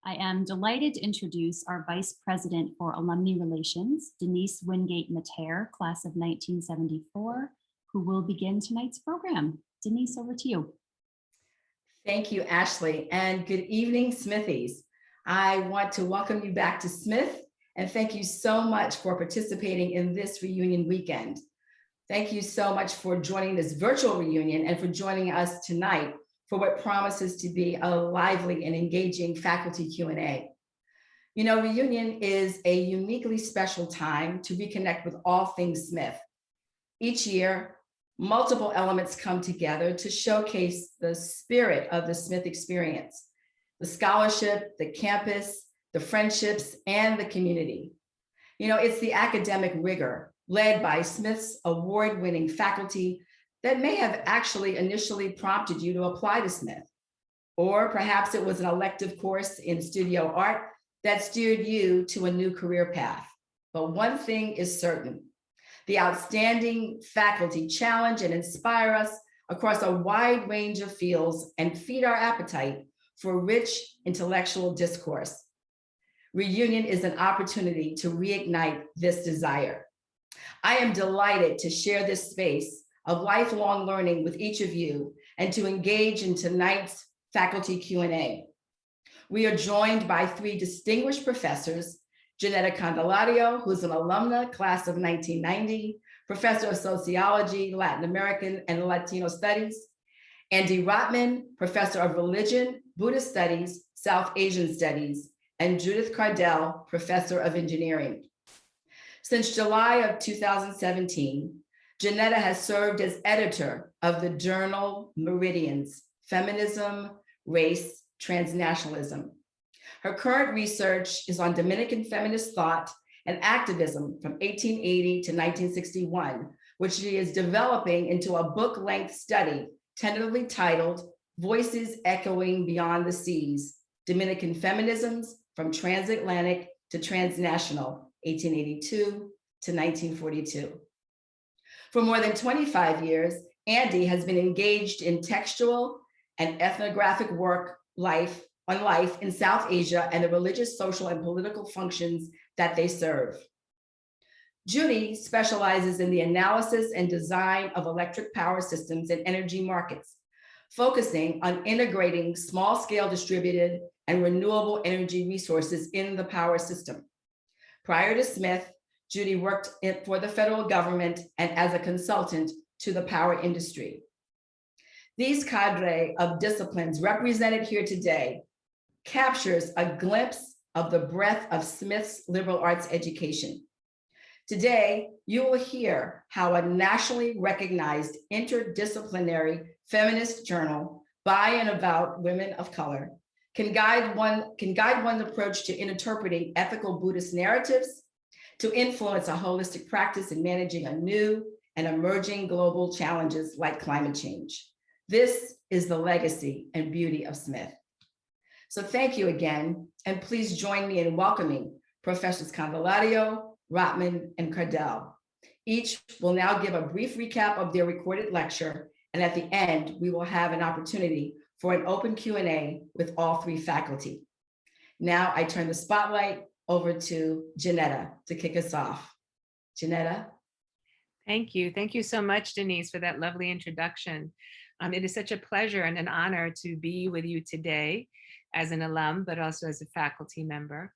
I am delighted to introduce our Vice President for Alumni Relations, Denise Wingate-Mater, class of 1974, who will begin tonight's program. Denise, over to you. Thank you, Ashley, and good evening, Smithies. I want to welcome you back to Smith, and thank you so much for participating in this reunion weekend. Thank you so much for joining this virtual reunion and for joining us tonight for what promises to be a lively and engaging faculty Q&A. You know, reunion is a uniquely special time to reconnect with all things Smith. Each year, multiple elements come together to showcase the spirit of the Smith experience, the scholarship, the campus, the friendships, and the community. You know, it's the academic rigor led by Smith's award-winning faculty that may have actually initially prompted you to apply to Smith. Or perhaps it was an elective course in studio art that steered you to a new career path. But one thing is certain: the outstanding faculty challenge and inspire us across a wide range of fields and feed our appetite for rich intellectual discourse. Reunion is an opportunity to reignite this desire. I am delighted to share this space of lifelong learning with each of you and to engage in tonight's faculty Q&A. We are joined by three distinguished professors: Janetta Candelario, who's an alumna, class of 1990, professor of sociology, Latin American and Latino studies; Andy Rotman, professor of religion, Buddhist studies, South Asian studies; and Judith Cardell, professor of engineering. Since July of 2017, Ginetta has served as editor of the journal Meridians: Feminism, Race, Transnationalism. Her current research is on Dominican feminist thought and activism from 1880 to 1961, which she is developing into a book-length study tentatively titled Voices Echoing Beyond the Seas: Dominican Feminisms from Transatlantic to Transnational, 1882 to 1942. For more than 25 years, Andy has been engaged in textual and ethnographic work on life in South Asia and the religious, social, and political functions that they serve. Judy specializes in the analysis and design of electric power systems and energy markets, focusing on integrating small-scale distributed and renewable energy resources in the power system. Prior to Smith, Judy worked for the federal government and as a consultant to the power industry. These cadre of disciplines represented here today captures a glimpse of the breadth of Smith's liberal arts education. Today, you will hear how a nationally recognized interdisciplinary feminist journal by and about women of color can guide one's approach to interpreting ethical Buddhist narratives, to influence a holistic practice in managing a new and emerging global challenges like climate change. This is the legacy and beauty of Smith. So thank you again, and please join me in welcoming Professors Candelario, Rotman, and Cardell. Each will now give a brief recap of their recorded lecture, and at the end, we will have an opportunity for an open Q&A with all three faculty. Now I turn the spotlight over to Ginetta to kick us off. Ginetta. Thank you. Thank you so much, Denise, for that lovely introduction. It is such a pleasure and an honor to be with you today as an alum, but also as a faculty member.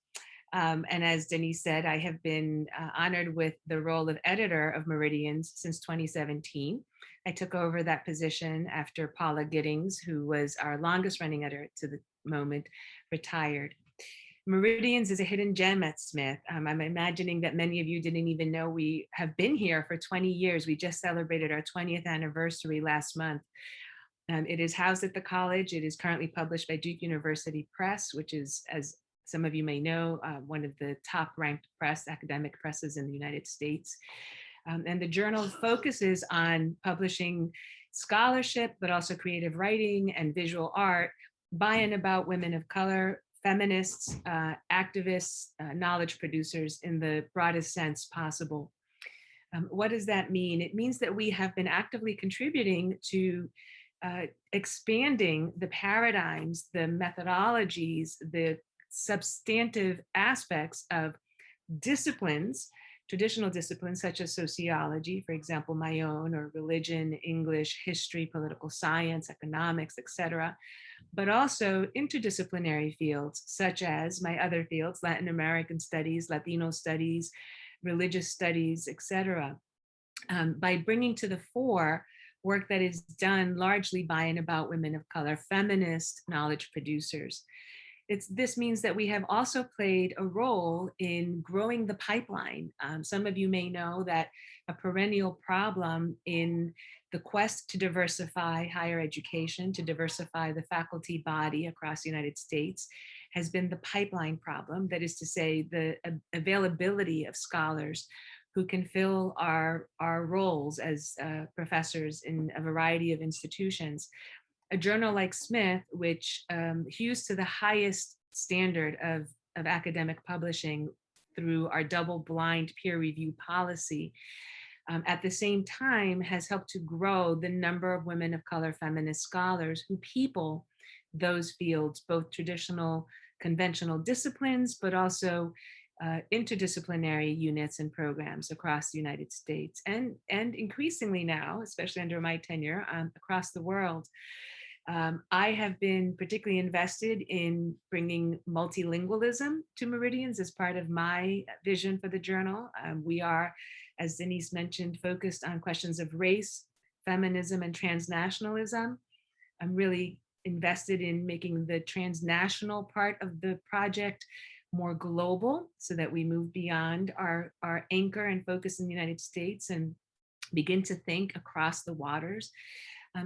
And as Denise said, I have been honored with the role of editor of Meridians since 2017. I took over that position after Paula Giddings, who was our longest running editor to the moment, retired. Meridians is a hidden gem at Smith. I'm imagining that many of you didn't even know we have been here for 20 years. We just celebrated our 20th anniversary last month. It is housed at the college. It is currently published by Duke University Press, which is, as some of you may know, one of the top ranked academic presses in the United States. And the journal focuses on publishing scholarship, but also creative writing and visual art by and about women of color, feminists, activists, knowledge producers in the broadest sense possible. What does that mean? It means that we have been actively contributing to expanding the paradigms, the methodologies, the substantive aspects of disciplines, traditional disciplines such as sociology, for example, my own, or religion, English, history, political science, economics, etc., but also interdisciplinary fields such as my other fields, Latin American studies, Latino studies, religious studies, etc., by bringing to the fore work that is done largely by and about women of color, feminist knowledge producers. This means that we have also played a role in growing the pipeline. Some of you may know that a perennial problem in the quest to diversify higher education, to diversify the faculty body across the United States, has been the pipeline problem. That is to say, the availability of scholars who can fill our roles as professors in a variety of institutions. A journal like Smith, which hews to the highest standard of academic publishing through our double-blind peer review policy, at the same time has helped to grow the number of women of color feminist scholars who people those fields, both traditional conventional disciplines, but also interdisciplinary units and programs across the United States, and increasingly now, especially under my tenure, across the world. I have been particularly invested in bringing multilingualism to Meridians as part of my vision for the journal. We are, as Denise mentioned, focused on questions of race, feminism, and transnationalism. I'm really invested in making the transnational part of the project more global so that we move beyond our anchor and focus in the United States and begin to think across the waters.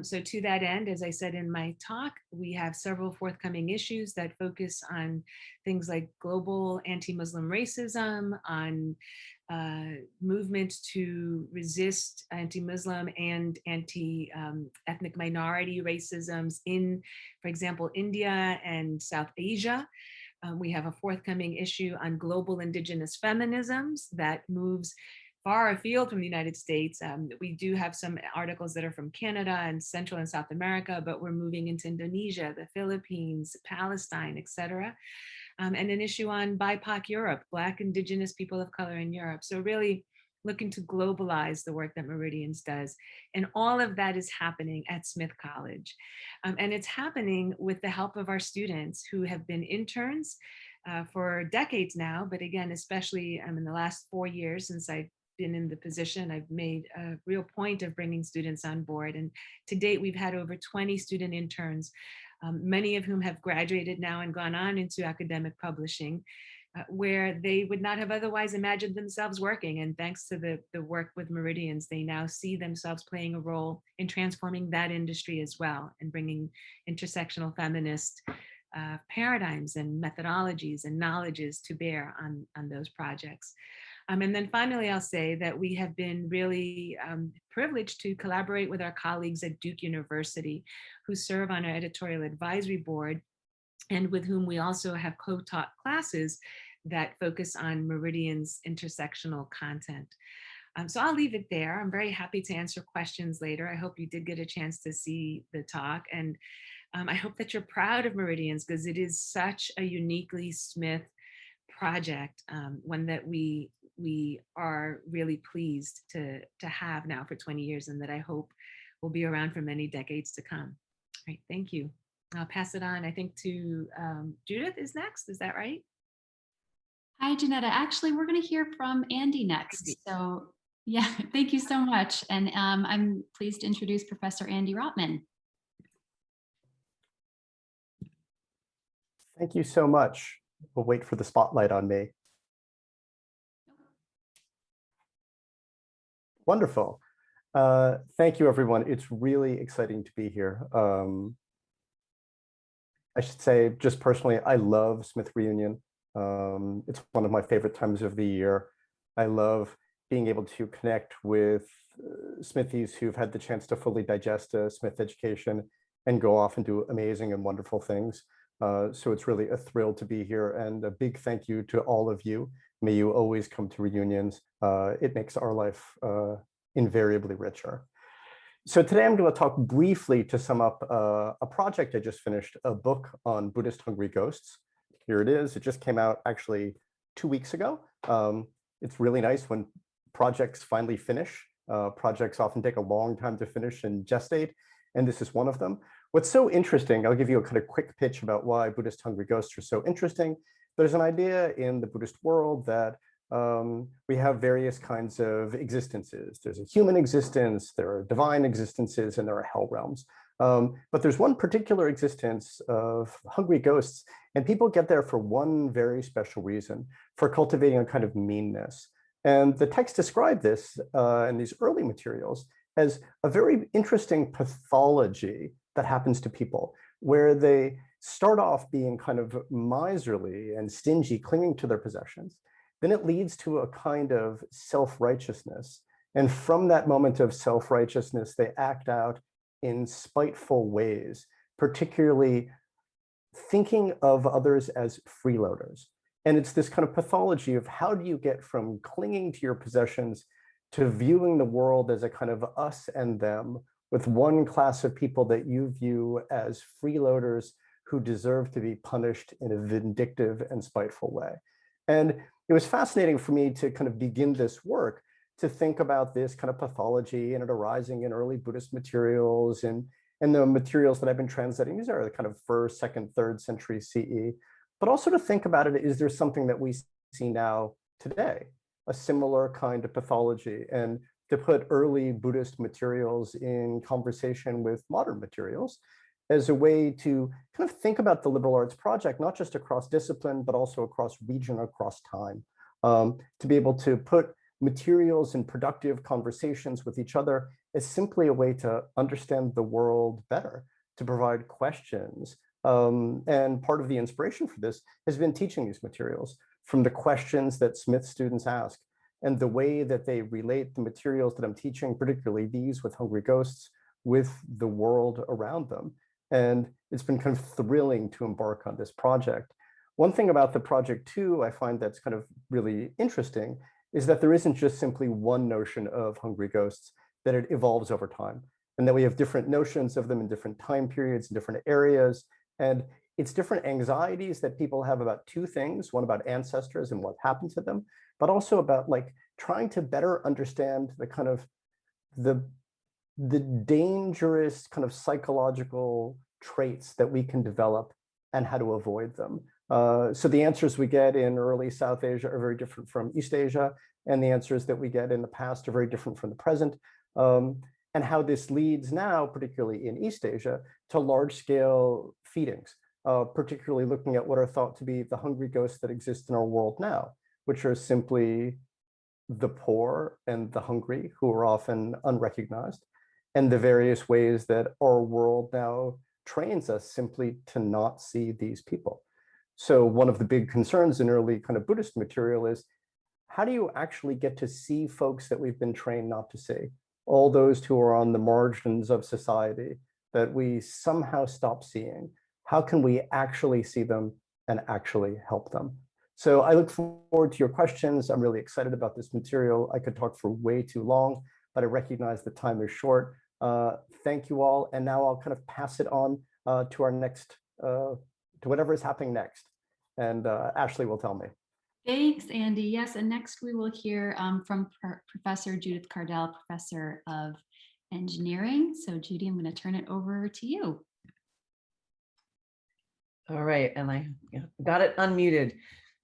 So to that end, as I said in my talk, we have several forthcoming issues that focus on things like global anti-Muslim racism, on movements to resist anti-Muslim and anti-ethnic minority racisms in, for example, India and South Asia. We have a forthcoming issue on global indigenous feminisms that moves far afield from the United States. We do have some articles that are from Canada and Central and South America, but we're moving into Indonesia, the Philippines, Palestine, etc. And an issue on BIPOC Europe, Black Indigenous people of color in Europe. So really looking to globalize the work that Meridians does. And all of that is happening at Smith College. And it's happening with the help of our students who have been interns for decades now, but again, especially in the last 4 years since I've been in the position, I've made a real point of bringing students on board. And to date, we've had over 20 student interns, many of whom have graduated now and gone on into academic publishing, where they would not have otherwise imagined themselves working. And thanks to the work with Meridians, they now see themselves playing a role in transforming that industry as well and bringing intersectional feminist paradigms and methodologies and knowledges to bear on those projects. And then finally, I'll say that we have been really privileged to collaborate with our colleagues at Duke University, who serve on our editorial advisory board, and with whom we also have co-taught classes that focus on Meridian's intersectional content. So I'll leave it there. I'm very happy to answer questions later. I hope you did get a chance to see the talk. And I hope that you're proud of Meridians, because it is such a uniquely Smith project, one that we are really pleased to have now for 20 years, and that I hope will be around for many decades to come. All right, thank you. I'll pass it on, I think, to Judith is next. Is that right? Hi, Janetta. Actually, we're going to hear from Andy next. So yeah, thank you so much. And I'm pleased to introduce Professor Andy Rotman. Thank you so much. We'll wait for the spotlight on me. Wonderful. Thank you, everyone. It's really exciting to be here. I should say, just personally, I love Smith Reunion. It's one of my favorite times of the year. I love being able to connect with Smithies who've had the chance to fully digest a Smith education and go off and do amazing and wonderful things. So it's really a thrill to be here, and a big thank you to all of you. May you always come to reunions. It makes our life invariably richer. So today I'm going to talk briefly to sum up a project I just finished, a book on Buddhist hungry ghosts. here it is. It just came out actually 2 weeks ago. It's really nice when projects finally finish. Projects often take a long time to finish and gestate, and this is one of them. What's so interesting, I'll give you a kind of quick pitch about why Buddhist hungry ghosts are so interesting. There's an idea in the Buddhist world that we have various kinds of existences. There's a human existence, there are divine existences, and there are hell realms. But there's one particular existence of hungry ghosts, and people get there for one very special reason, for cultivating a kind of meanness. And the text described this in these early materials as a very interesting pathology that happens to people, where they start off being kind of miserly and stingy, clinging to their possessions. Then it leads to a kind of self-righteousness. And from that moment of self-righteousness, they act out in spiteful ways, particularly thinking of others as freeloaders. And it's this kind of pathology of how do you get from clinging to your possessions to viewing the world as a kind of us and them, with one class of people that you view as freeloaders who deserve to be punished in a vindictive and spiteful way. And it was fascinating for me to kind of begin this work to think about this kind of pathology and it arising in early Buddhist materials and the materials that I've been translating. These are the kind of 1st, 2nd, 3rd century CE, but also to think about it, is there something that we see now today, a similar kind of pathology, and to put early Buddhist materials in conversation with modern materials as a way to kind of think about the liberal arts project, not just across discipline, but also across region, across time, to be able to put materials in productive conversations with each other is simply a way to understand the world better, to provide questions. And part of the inspiration for this has been teaching these materials from the questions that Smith students ask and the way that they relate the materials that I'm teaching, particularly these with hungry ghosts, with the world around them. And it's been kind of thrilling to embark on this project. One thing about the project too, I find that's kind of really interesting, is that there isn't just simply one notion of hungry ghosts, that it evolves over time, and that we have different notions of them in different time periods, in different areas. And it's different anxieties that people have about two things, one about ancestors and what happened to them, but also about like trying to better understand the kind of the dangerous kind of psychological traits that we can develop and how to avoid them. So the answers we get in early South Asia are very different from East Asia, and the answers that we get in the past are very different from the present. And how this leads now, particularly in East Asia, to large-scale feedings, particularly looking at what are thought to be the hungry ghosts that exist in our world now, which are simply the poor and the hungry, who are often unrecognized, and the various ways that our world now trains us simply to not see these people. So one of the big concerns in early kind of Buddhist material is, how do you actually get to see folks that we've been trained not to see? All those who are on the margins of society that we somehow stop seeing. How can we actually see them and actually help them? So I look forward to your questions. I'm really excited about this material. I could talk for way too long, but I recognize the time is short. Thank you all. And now I'll kind of pass it on to our next, to whatever is happening next. And Ashley will tell me. Thanks, Andy. Yes, and next we will hear from Professor Judith Cardell, Professor of Engineering. So Judy, I'm going to turn it over to you. All right, and I got it unmuted.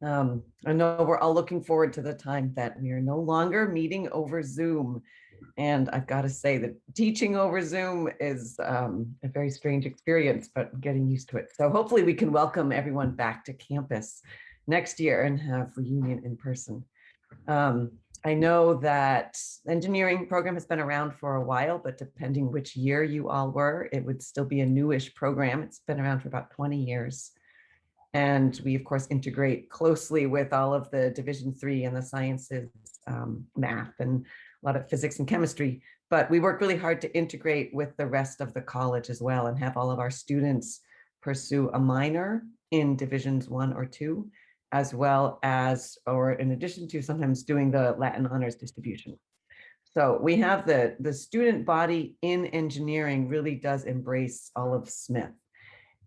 I know we're all looking forward to the time that we are no longer meeting over Zoom. And I've got to say that teaching over Zoom is a very strange experience, but getting used to it. So hopefully we can welcome everyone back to campus next year and have reunion in person. I know that engineering program has been around for a while, but depending which year you all were, it would still be a newish program. It's been around for about 20 years. And we, of course, integrate closely with all of the Division III and the sciences, math, and a lot of physics and chemistry. But we work really hard to integrate with the rest of the college as well and have all of our students pursue a minor in Divisions 1 or 2, as well as, or in addition to sometimes doing the Latin honors distribution. So we have the student body in engineering really does embrace all of Smith.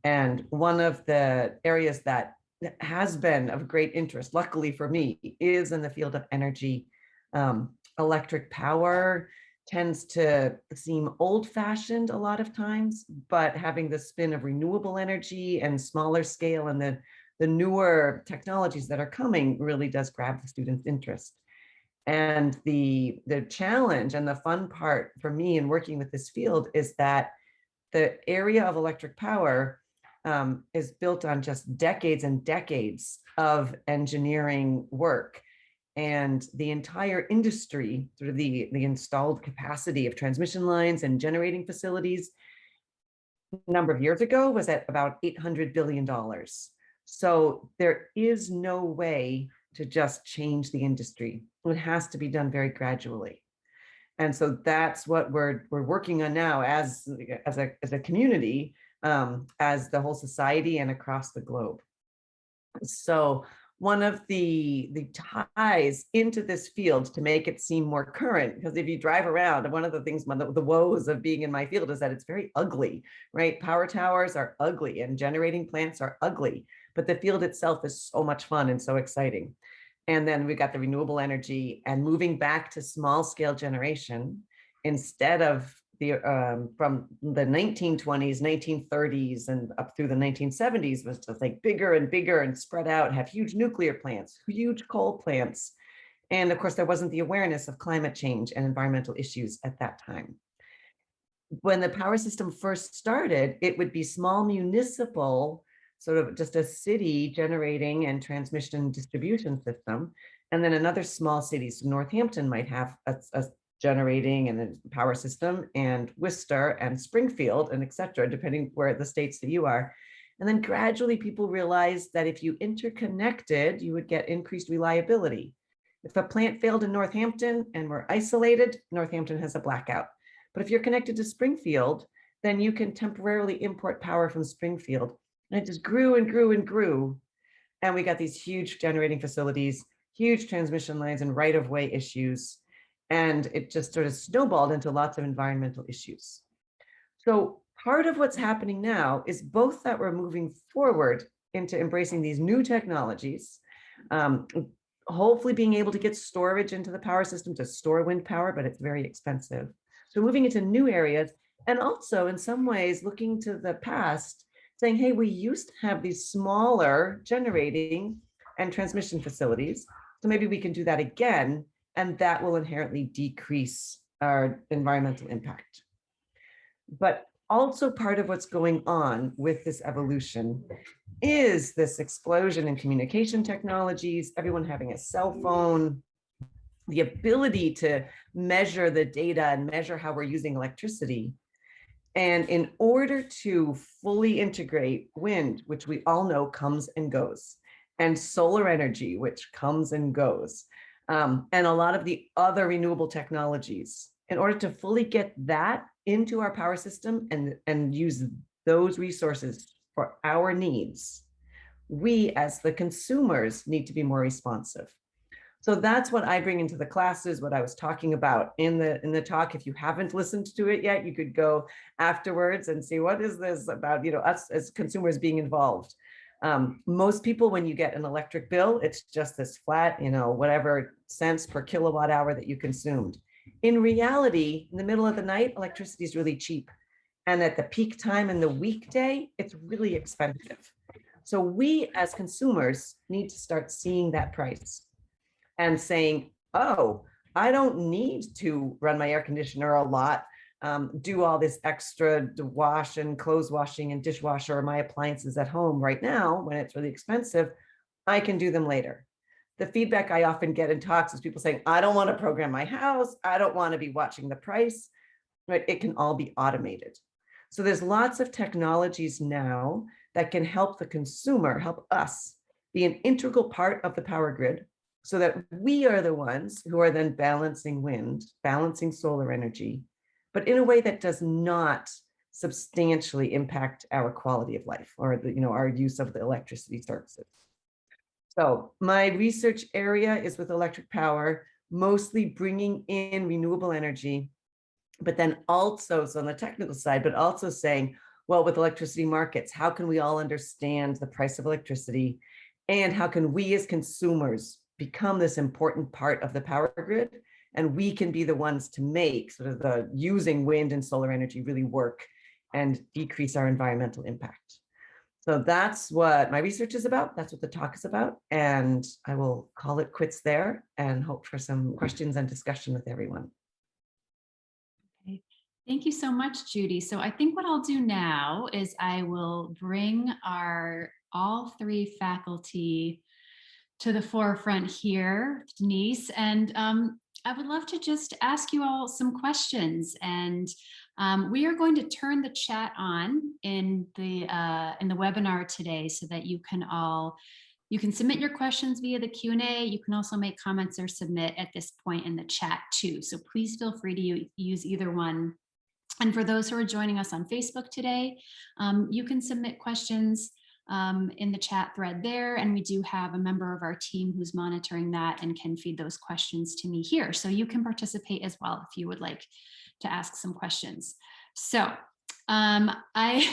And one of the areas that has been of great interest, luckily for me, is in the field of energy. Electric power tends to seem old-fashioned a lot of times, but having the spin of renewable energy and smaller scale and the newer technologies that are coming really does grab the students' interest. And the challenge and the fun part for me in working with this field is that the area of electric power is built on just decades and decades of engineering work. And the entire industry, sort of the installed capacity of transmission lines and generating facilities, a number of years ago was at about $800 billion. So there is no way to just change the industry. It has to be done very gradually. And so that's what we're working on now as a community, as the whole society and across the globe. So one of the ties into this field to make it seem more current, because if you drive around, one of the things, the woes of being in my field is that it's very ugly, right? Power towers are ugly and generating plants are ugly, but the field itself is so much fun and so exciting. And then we got the renewable energy and moving back to small scale generation instead of the from the 1920s, 1930s, and up through the 1970s was just like bigger and bigger and spread out, have huge nuclear plants, huge coal plants. And of course, there wasn't the awareness of climate change and environmental issues at that time. When the power system first started, it would be small municipal, sort of just a city generating and transmission distribution system. And then another small city, so Northampton might have a generating and a power system, and Worcester and Springfield and et cetera, depending where the states that you are. And then gradually people realized that if you interconnected, you would get increased reliability. If a plant failed in Northampton and we're isolated, Northampton has a blackout. But if you're connected to Springfield, then you can temporarily import power from Springfield. And it just grew and grew and grew. And we got these huge generating facilities, huge transmission lines and right-of-way issues. And it just sort of snowballed into lots of environmental issues. So part of what's happening now is both that we're moving forward into embracing these new technologies, hopefully being able to get storage into the power system to store wind power, but it's very expensive. So moving into new areas, and also in some ways looking to the past, saying, hey, we used to have these smaller generating and transmission facilities. So maybe we can do that again, and that will inherently decrease our environmental impact. But also part of what's going on with this evolution is this explosion in communication technologies, everyone having a cell phone, the ability to measure the data and measure how we're using electricity. And in order to fully integrate wind, which we all know comes and goes, and solar energy, which comes and goes, and a lot of the other renewable technologies, in order to fully get that into our power system and use those resources for our needs, we as the consumers need to be more responsive. So that's what I bring into the classes, what I was talking about in the talk. If you haven't listened to it yet, you could go afterwards and see what is this about, us as consumers being involved. Most people, when you get an electric bill, it's just this flat, whatever cents per kilowatt hour that you consumed. In reality, in the middle of the night, electricity is really cheap. And at the peak time in the weekday, it's really expensive. So we as consumers need to start seeing that price and saying, oh, I don't need to run my air conditioner a lot, do all this extra wash and clothes washing and dishwasher or my appliances at home right now when it's really expensive. I can do them later. The feedback I often get in talks is people saying, I don't want to program my house. I don't want to be watching the price, right? It can all be automated. So there's lots of technologies now that can help the consumer, help us be an integral part of the power grid, so that we are the ones who are then balancing wind, balancing solar energy, but in a way that does not substantially impact our quality of life or our use of the electricity services. So my research area is with electric power, mostly bringing in renewable energy, but then also, so on the technical side, but also saying, well, with electricity markets, how can we all understand the price of electricity And how can we as consumers become this important part of the power grid? And we can be the ones to make sort of the using wind and solar energy really work and decrease our environmental impact. So that's what my research is about. That's what the talk is about. And I will call it quits there and hope for some questions and discussion with everyone. Okay. Thank you so much, Judy. So I think what I'll do now is I will bring all three faculty to the forefront here, Denise, and I would love to just ask you all some questions. And we are going to turn the chat on in the webinar today so that you can submit your questions via the Q&A. You can also make comments or submit at this point in the chat too. So please feel free to use either one. And for those who are joining us on Facebook today, you can submit questions in the chat thread there. And we do have a member of our team who's monitoring that and can feed those questions to me here. So you can participate as well if you would like to ask some questions. So I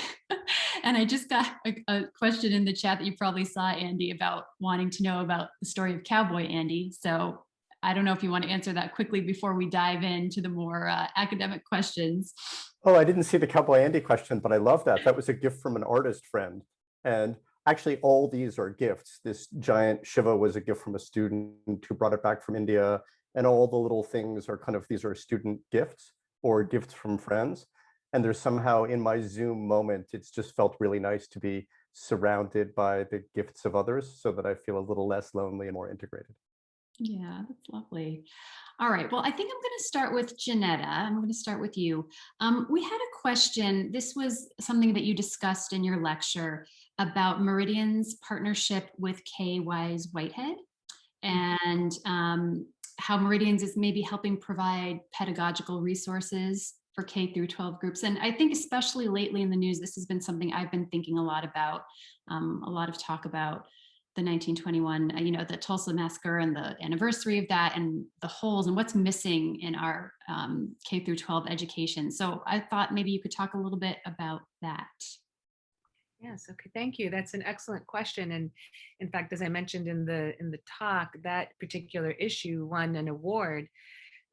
just got a question in the chat that you probably saw, Andy, about wanting to know about the story of Cowboy Andy. So I don't know if you want to answer that quickly before we dive into the more academic questions. Oh, I didn't see the Cowboy Andy question, but I love that. That was a gift from an artist friend. And actually, all these are gifts. This giant Shiva was a gift from a student who brought it back from India. And all the little things are these are student gifts or gifts from friends. And there's somehow in my Zoom moment, it's just felt really nice to be surrounded by the gifts of others so that I feel a little less lonely and more integrated. Yeah, that's lovely. All right, well, I think I'm going to start with Janetta. I'm going to start with you. We had a question. This was something that you discussed in your lecture about Meridian's partnership with K-Wise Whitehead and how Meridian's is maybe helping provide pedagogical resources for K through 12 groups. And I think especially lately in the news, this has been something I've been thinking a lot about, a lot of talk about the 1921, the Tulsa massacre and the anniversary of that and the holes and what's missing in our K through 12 education. So I thought maybe you could talk a little bit about that. Yes, okay, thank you. That's an excellent question. And in fact, as I mentioned in the talk, that particular issue won an award,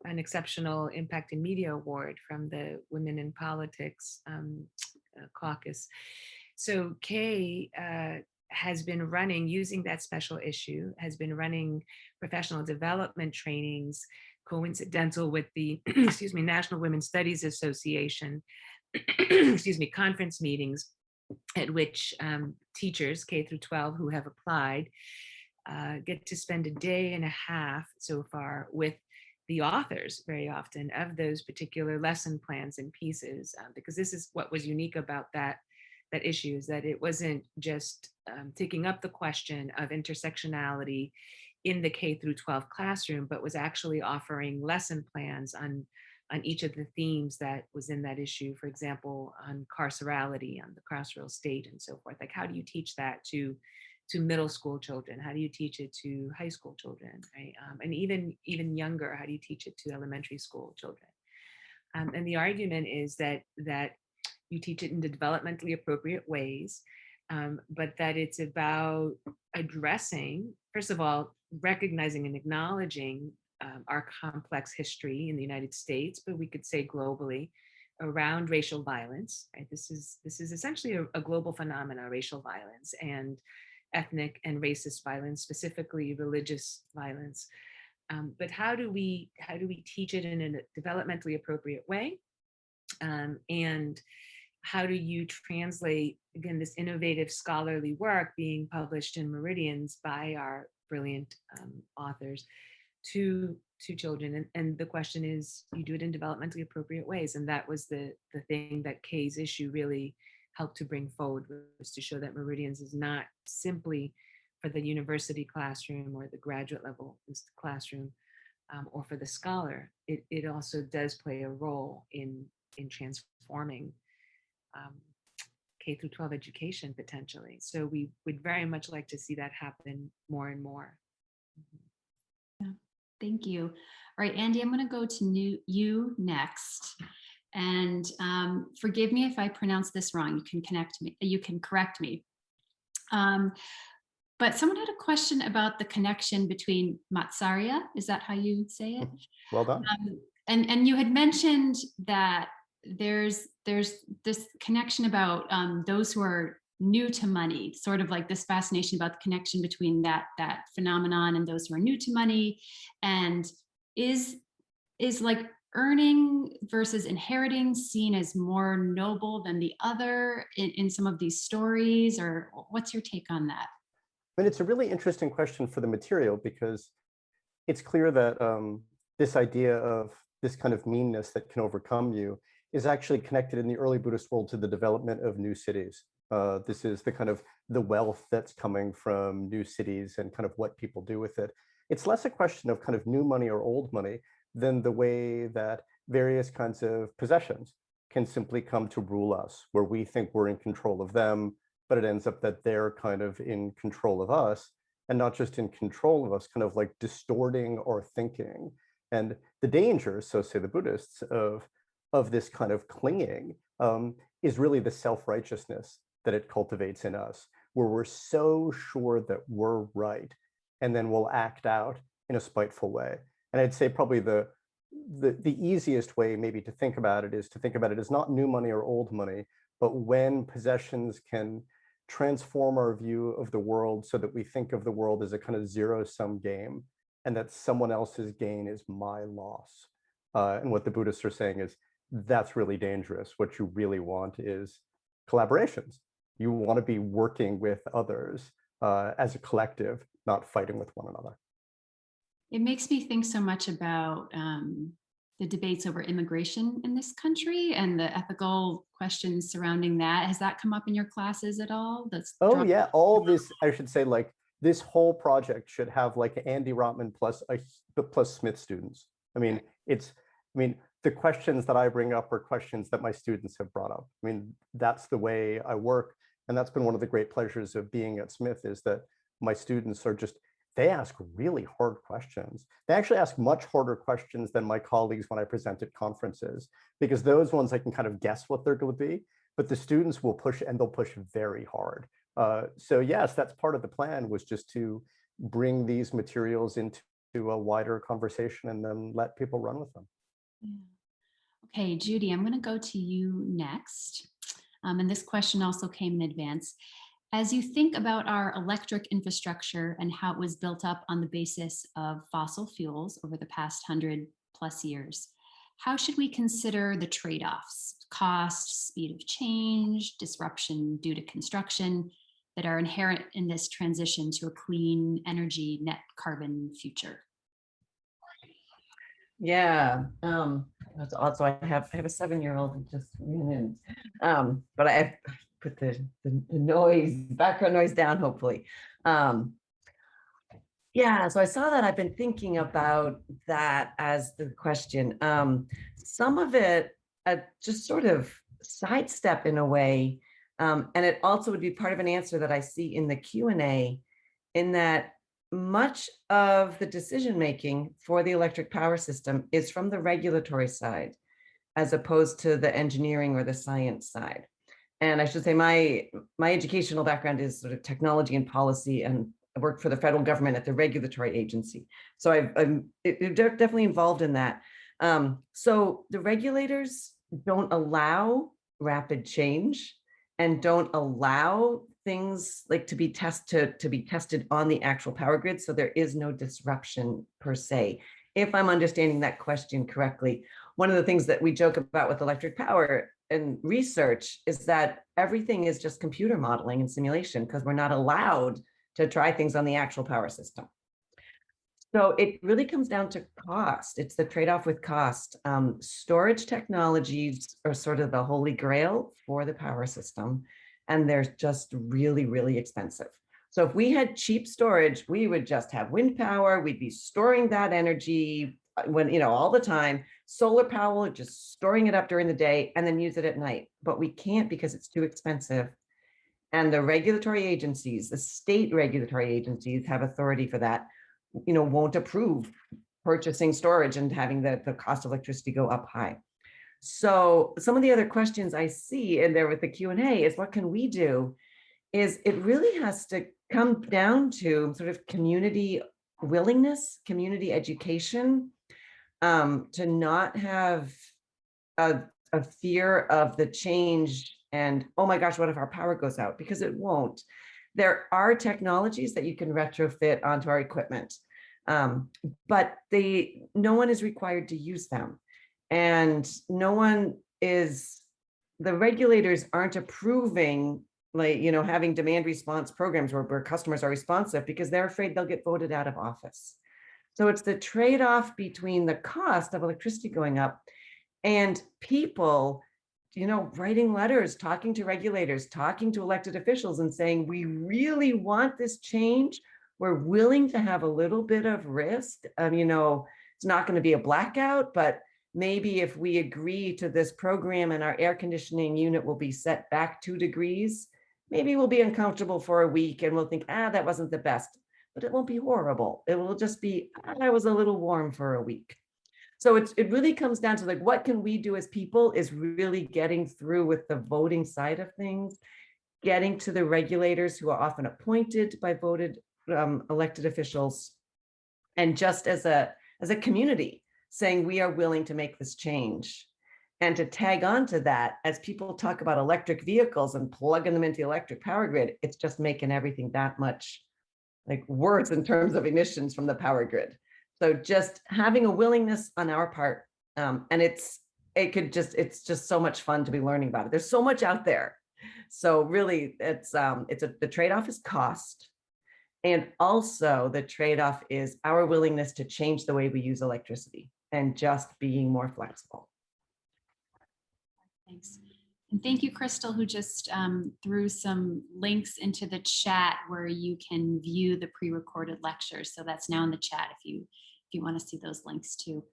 an Exceptional Impact in Media Award from the Women in Politics caucus. So K has been running, using that special issue, has been running professional development trainings coincidental with the, National Women's Studies Association, conference meetings at which teachers K through 12 who have applied get to spend a day and a half so far with the authors very often of those particular lesson plans and pieces, because this is what was unique about that issue, is that it wasn't just taking up the question of intersectionality in the K through 12 classroom, but was actually offering lesson plans on each of the themes that was in that issue. For example, on carcerality, on the carceral state and so forth. Like, how do you teach that to middle school children? How do you teach it to high school children, right? And even younger, how do you teach it to elementary school children? And the argument is that you teach it in the developmentally appropriate ways, but that it's about addressing, first of all, recognizing and acknowledging our complex history in the United States, but we could say globally, around racial violence. Right? This is essentially a global phenomenon, racial violence and ethnic and racist violence, specifically religious violence. But how do we teach it in a developmentally appropriate way? And how do you translate, again, this innovative scholarly work being published in Meridians by our brilliant authors to children? And the question is, you do it in developmentally appropriate ways. And that was the thing that Kay's issue really helped to bring forward, was to show that Meridians is not simply for the university classroom or the graduate level classroom, or for the scholar. It also does play a role in transforming K through 12 education potentially. So we would very much like to see that happen more and more. Yeah, thank you. All right, Andy, I'm going to go to you next. And forgive me if I pronounce this wrong. You can correct me. But someone had a question about the connection between Matsarya. Is that how you say it? Well done. And you had mentioned that there's this connection about those who are new to money, sort of like this fascination about the connection between that phenomenon and those who are new to money. And is like earning versus inheriting seen as more noble than the other in some of these stories, or what's your take on that? I mean, it's a really interesting question for the material, because it's clear that this idea of this kind of meanness that can overcome you is actually connected in the early Buddhist world to the development of new cities. This is the kind of the wealth that's coming from new cities and kind of what people do with it. It's less a question of kind of new money or old money than the way that various kinds of possessions can simply come to rule us, where we think we're in control of them, but it ends up that they're kind of in control of us, and not just in control of us, kind of like distorting our thinking. And the danger, so say the Buddhists, of this kind of clinging is really the self-righteousness that it cultivates in us, where we're so sure that we're right, and then we'll act out in a spiteful way. And I'd say probably the easiest way maybe to think about it is to think about it as not new money or old money, but when possessions can transform our view of the world so that we think of the world as a kind of zero-sum game, and that someone else's gain is my loss. And what the Buddhists are saying is that's really dangerous. What you really want is collaborations. You want to be working with others as a collective, not fighting with one another. It makes me think so much about the debates over immigration in this country and the ethical questions surrounding that. Has that come up in your classes at all? Oh yeah, all this, I should say, like this whole project should have like Andy Rotman plus Smith students. I mean, the questions that I bring up are questions that my students have brought up. I mean, that's the way I work. And that's been one of the great pleasures of being at Smith, is that my students are just, they ask really hard questions. They actually ask much harder questions than my colleagues when I present at conferences, because those ones I can kind of guess what they're going to be, but the students will push, and they'll push very hard. So yes, that's part of the plan, was just to bring these materials into a wider conversation and then let people run with them. Yeah. Okay, Judy, I'm going to go to you next. And this question also came in advance. As you think about our electric infrastructure and how it was built up on the basis of fossil fuels over the past 100+ years, how should we consider the trade-offs, cost, speed of change, disruption due to construction, that are inherent in this transition to a clean energy, net carbon future? Yeah. Also, I have a 7-year-old who just ran in, but I put the background noise down, hopefully. Yeah, so I saw that. I've been thinking about that as the question. Some of it just sort of sidestep in a way, and it also would be part of an answer that I see in the Q&A, in that much of the decision-making for the electric power system is from the regulatory side, as opposed to the engineering or the science side. And I should say my educational background is sort of technology and policy, and I worked for the federal government at the regulatory agency. So I'm definitely involved in that. So the regulators don't allow rapid change and don't allow things like to be tested on the actual power grid. So there is no disruption per se. If I'm understanding that question correctly, one of the things that we joke about with electric power and research is that everything is just computer modeling and simulation, because we're not allowed to try things on the actual power system. So it really comes down to cost. It's the trade-off with cost. Storage technologies are sort of the holy grail for the power system, and they're just really, really expensive. So if we had cheap storage, we would just have wind power. We'd be storing that energy all the time. Solar power, just storing it up during the day and then use it at night. But we can't, because it's too expensive. And the regulatory agencies, the state regulatory agencies, have authority for that, won't approve purchasing storage and having the cost of electricity go up high. So some of the other questions I see in there with the Q&A is, what can we do? Is it really has to come down to sort of community willingness, community education, to not have a fear of the change and, oh my gosh, what if our power goes out? Because it won't. There are technologies that you can retrofit onto our equipment, but no one is required to use them. And the regulators aren't approving, like, having demand response programs where customers are responsive because they're afraid they'll get voted out of office. So it's the trade-off between the cost of electricity going up and people, writing letters, talking to regulators, talking to elected officials and saying, we really want this change. We're willing to have a little bit of risk. It's not going to be a blackout, but maybe if we agree to this program and our air conditioning unit will be set back 2 degrees, maybe we'll be uncomfortable for a week and we'll think, that wasn't the best, but it won't be horrible. It will just be, I was a little warm for a week. So it really comes down to, like, what can we do as people is really getting through with the voting side of things, getting to the regulators who are often appointed by voted elected officials, and just as a community saying we are willing to make this change. And to tag on to that, as people talk about electric vehicles and plugging them into the electric power grid, it's just making everything that much worse in terms of emissions from the power grid. So just having a willingness on our part, and it's just so much fun to be learning about it. There's so much out there. So really, the trade-off is cost, and also the trade-off is our willingness to change the way we use electricity and just being more flexible. Thanks. And thank you, Crystal, who just threw some links into the chat where you can view the pre-recorded lectures. So that's now in the chat if you want to see those links too.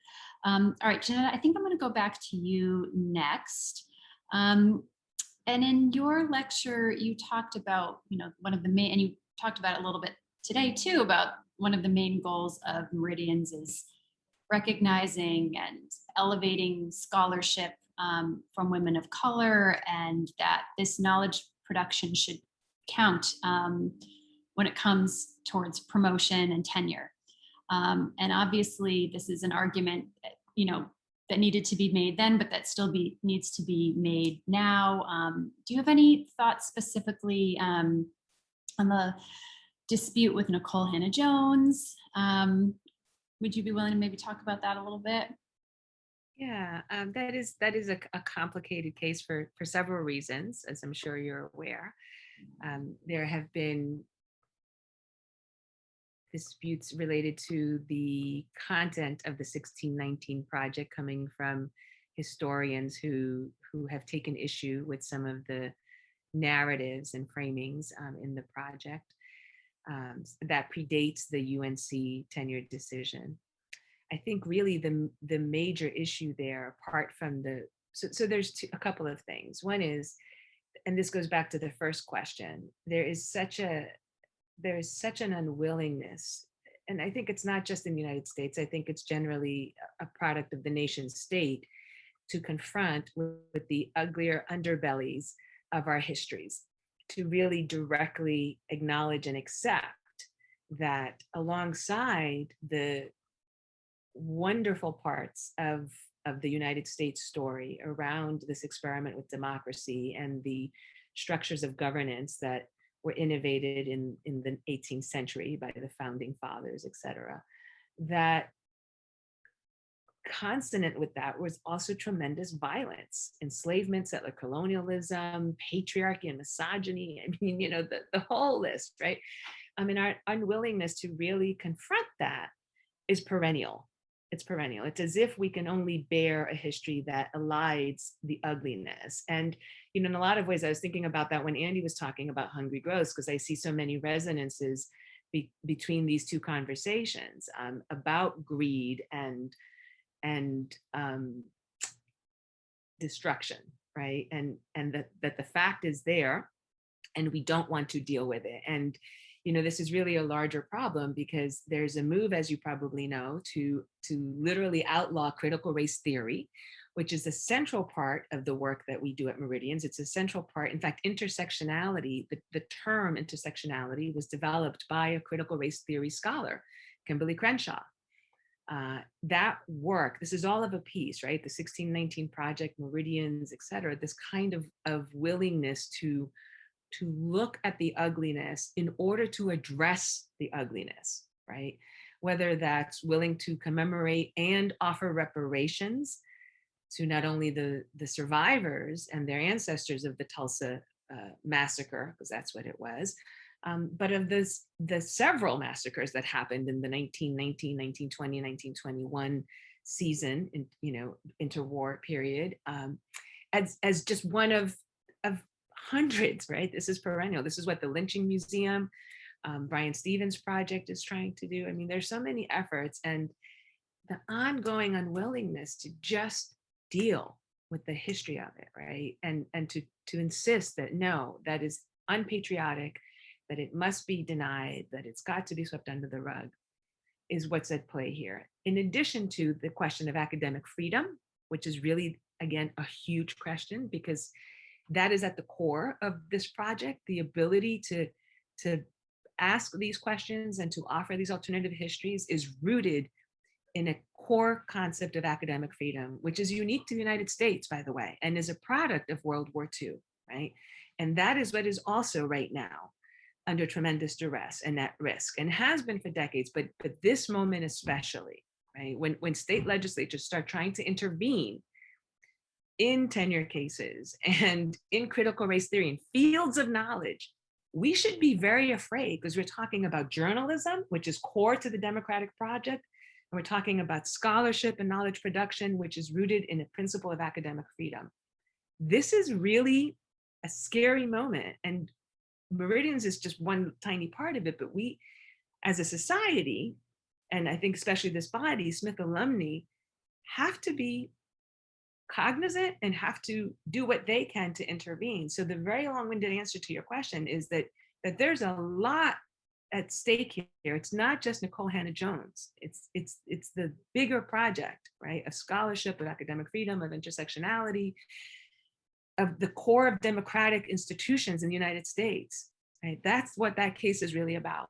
All right, Janetta, I think I'm going to go back to you next. And in your lecture, you talked about, one of the main, and you talked about it a little bit today too, about one of the main goals of Meridians is recognizing and elevating scholarship from women of color, and that this knowledge production should count when it comes towards promotion and tenure. And obviously, this is an argument that, that needed to be made then, but that still needs to be made now. Do you have any thoughts specifically on the dispute with Nicole Hannah-Jones? Would you be willing to maybe talk about that a little bit? Yeah, that is a complicated case for several reasons, as I'm sure you're aware. There have been disputes related to the content of the 1619 project coming from historians who have taken issue with some of the narratives and framings in the project that predates the UNC tenure decision. I think really the major issue there, apart from so there's a couple of things. One is, and this goes back to the first question, there is such an unwillingness, and I think it's not just in the United States, I think it's generally a product of the nation state, to confront with the uglier underbellies of our histories, to really directly acknowledge and accept that alongside the wonderful parts of the United States story around this experiment with democracy and the structures of governance that were innovated in the 18th century by the founding fathers, et cetera, that consonant with that was also tremendous violence, enslavement, settler colonialism, patriarchy and misogyny. I mean, the whole list, right? I mean, our unwillingness to really confront that is perennial. It's perennial. It's as if we can only bear a history that elides the ugliness. And, in a lot of ways, I was thinking about that when Andy was talking about hungry growths, because I see so many resonances between these two conversations about greed and destruction, right? And that the fact is there, and we don't want to deal with it. And this is really a larger problem because there's a move, as you probably know, to literally outlaw critical race theory, which is a central part of the work that we do at Meridians. It's a central part. In fact, intersectionality, the term intersectionality was developed by a critical race theory scholar, Kimberly Crenshaw. That work, this is all of a piece, right? The 1619 Project, Meridians, et cetera, this kind of willingness to look at the ugliness in order to address the ugliness, right? Whether that's willing to commemorate and offer reparations to not only the survivors and their ancestors of the Tulsa massacre, because that's what it was, but of the several massacres that happened in the 1919, 1920, 1921 season, interwar period, as just one of hundreds, right? This is perennial. This is what the Lynching Museum, Brian Stevens Project is trying to do. I mean, there's so many efforts, and the ongoing unwillingness to just deal with the history of it, right? And to insist that no, that is unpatriotic, that it must be denied, that it's got to be swept under the rug, is what's at play here. In addition to the question of academic freedom, which is really, again, a huge question, because that is at the core of this project, the ability to ask these questions and to offer these alternative histories is rooted in a core concept of academic freedom, which is unique to the United States, by the way, and is a product of World War II, right? And that is what is also right now under tremendous duress and at risk, and has been for decades, but this moment especially, right? When state legislatures start trying to intervene in tenure cases and in critical race theory and fields of knowledge, we should be very afraid, because we're talking about journalism, which is core to the democratic project. And we're talking about scholarship and knowledge production, which is rooted in a principle of academic freedom. This is really a scary moment. And Meridians is just one tiny part of it, but we, as a society, and I think especially this body, Smith alumni, have to be cognizant and have to do what they can to intervene. So the very long-winded answer to your question is that there's a lot at stake here. It's not just Nicole Hannah-Jones. It's the bigger project, right? Of scholarship, of academic freedom, of intersectionality, of the core of democratic institutions in the United States, right? That's what that case is really about.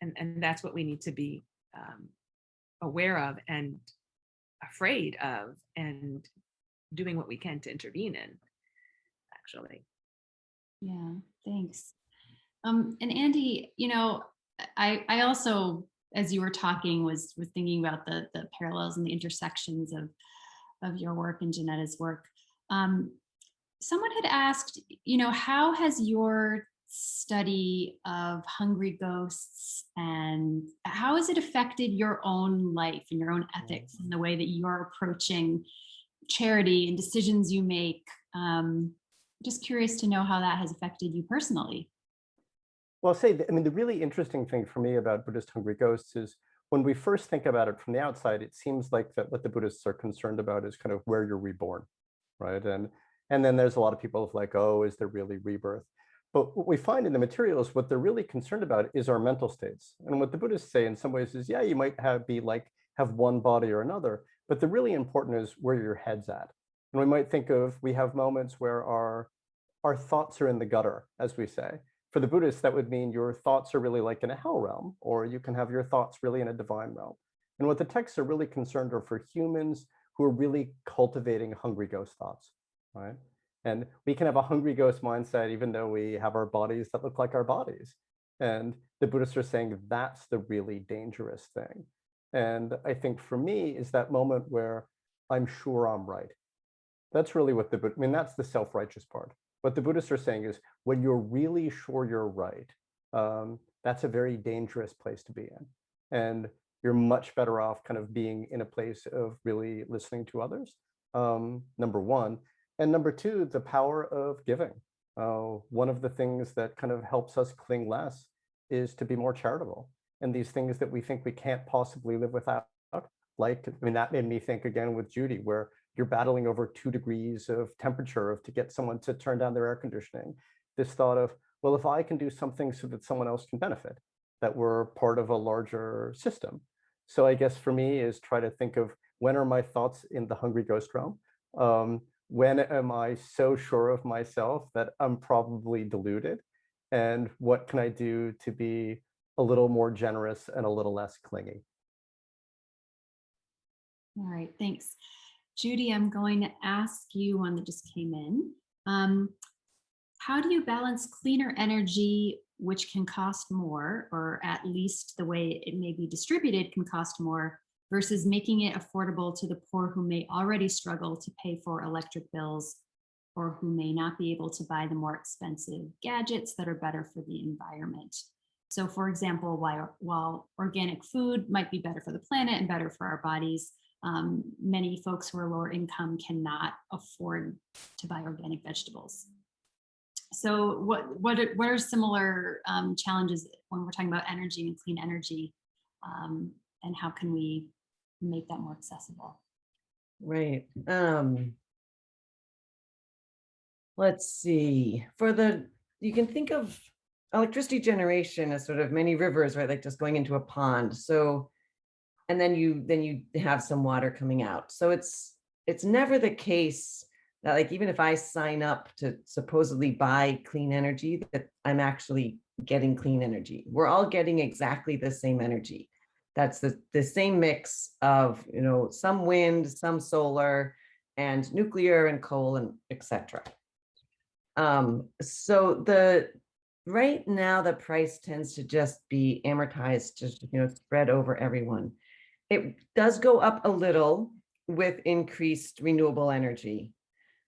And that's what we need to be aware of and afraid of, and doing what we can to intervene in, actually. Yeah, thanks. And Andy, I also, as you were talking, was thinking about the parallels and the intersections of your work and Janetta's work. Someone had asked, how has your study of hungry ghosts, and how has it affected your own life and your own ethics and the way that you're approaching charity and decisions you make? Just curious to know how that has affected you personally. Well, I'll say, the really interesting thing for me about Buddhist hungry ghosts is when we first think about it from the outside, it seems like that what the Buddhists are concerned about is kind of where you're reborn, right? And then there's a lot of people like, oh, is there really rebirth? But what we find in the materials, what they're really concerned about is our mental states. And what the Buddhists say in some ways is, yeah, you might have one body or another, but the really important is where your head's at. And we might think of, we have moments where our thoughts are in the gutter, as we say. For the Buddhists, that would mean your thoughts are really like in a hell realm, or you can have your thoughts really in a divine realm. And what the texts are really concerned are for humans who are really cultivating hungry ghost thoughts, right? And we can have a hungry ghost mindset even though we have our bodies that look like our bodies. And the Buddhists are saying that's the really dangerous thing. And I think for me is that moment where I'm sure I'm right. That's really what that's the self-righteous part. What the Buddhists are saying is when you're really sure you're right, that's a very dangerous place to be in. And you're much better off kind of being in a place of really listening to others, number one. And number two, the power of giving. One of the things that kind of helps us cling less is to be more charitable. And these things that we think we can't possibly live without, that made me think again with Judy, where you're battling over 2 degrees of temperature to get someone to turn down their air conditioning. This thought of, well, if I can do something so that someone else can benefit, that we're part of a larger system. So I guess for me is try to think of when are my thoughts in the hungry ghost realm? When am I so sure of myself that I'm probably deluded? And what can I do to be a little more generous and a little less clingy? All right, thanks. Judy, I'm going to ask you one that just came in. How do you balance cleaner energy, which can cost more, or at least the way it may be distributed can cost more, versus making it affordable to the poor who may already struggle to pay for electric bills, or who may not be able to buy the more expensive gadgets that are better for the environment? So for example, while organic food might be better for the planet and better for our bodies, many folks who are lower income cannot afford to buy organic vegetables. So what are similar challenges when we're talking about energy and clean energy, and how can we make that more accessible? Right. Let's see. You can think of electricity generation as sort of many rivers, right? Like just going into a pond. So, and then you have some water coming out. So it's never the case that, like, even if I sign up to supposedly buy clean energy, that I'm actually getting clean energy. We're all getting exactly the same energy. That's the same mix of, some wind, some solar, and nuclear and coal, and etc. So right now the price tends to just be amortized, just spread over everyone. It does go up a little with increased renewable energy,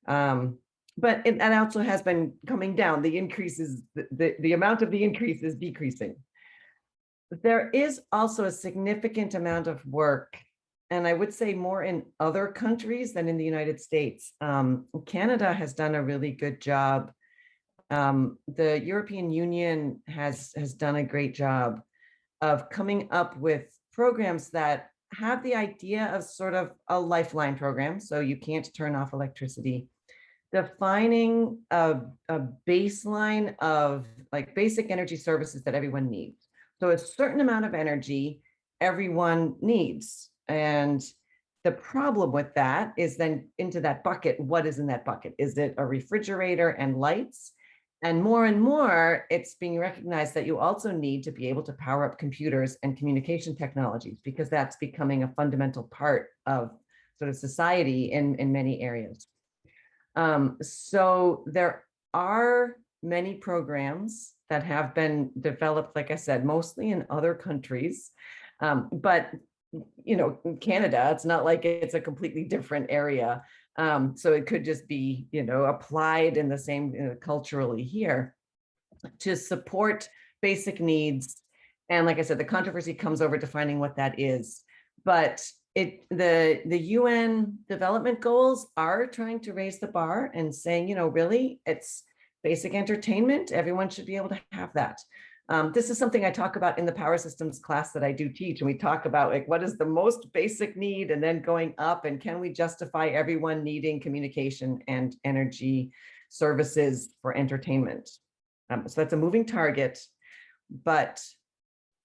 but that also has been coming down. The increases, the amount of the increase is decreasing. There is also a significant amount of work, and I would say more in other countries than in the United States. Canada has done a really good job. The European Union has done a great job of coming up with programs that have the idea of sort of a lifeline program, so you can't turn off electricity, defining a baseline of like basic energy services that everyone needs. So a certain amount of energy everyone needs. And the problem with that is then into that bucket, what is in that bucket? Is it a refrigerator and lights? And more, it's being recognized that you also need to be able to power up computers and communication technologies, because that's becoming a fundamental part of sort of society in many areas. So there are many programs that have been developed, like I said, mostly in other countries. But Canada, it's not like it's a completely different area. So it could just be, applied in the same culturally here to support basic needs. And like I said, the controversy comes over defining what that is. But the UN development goals are trying to raise the bar and saying, really, it's basic entertainment. Everyone should be able to have that. This is something I talk about in the power systems class that I do teach. And we talk about like, what is the most basic need, and then going up, and can we justify everyone needing communication and energy services for entertainment? So that's a moving target. But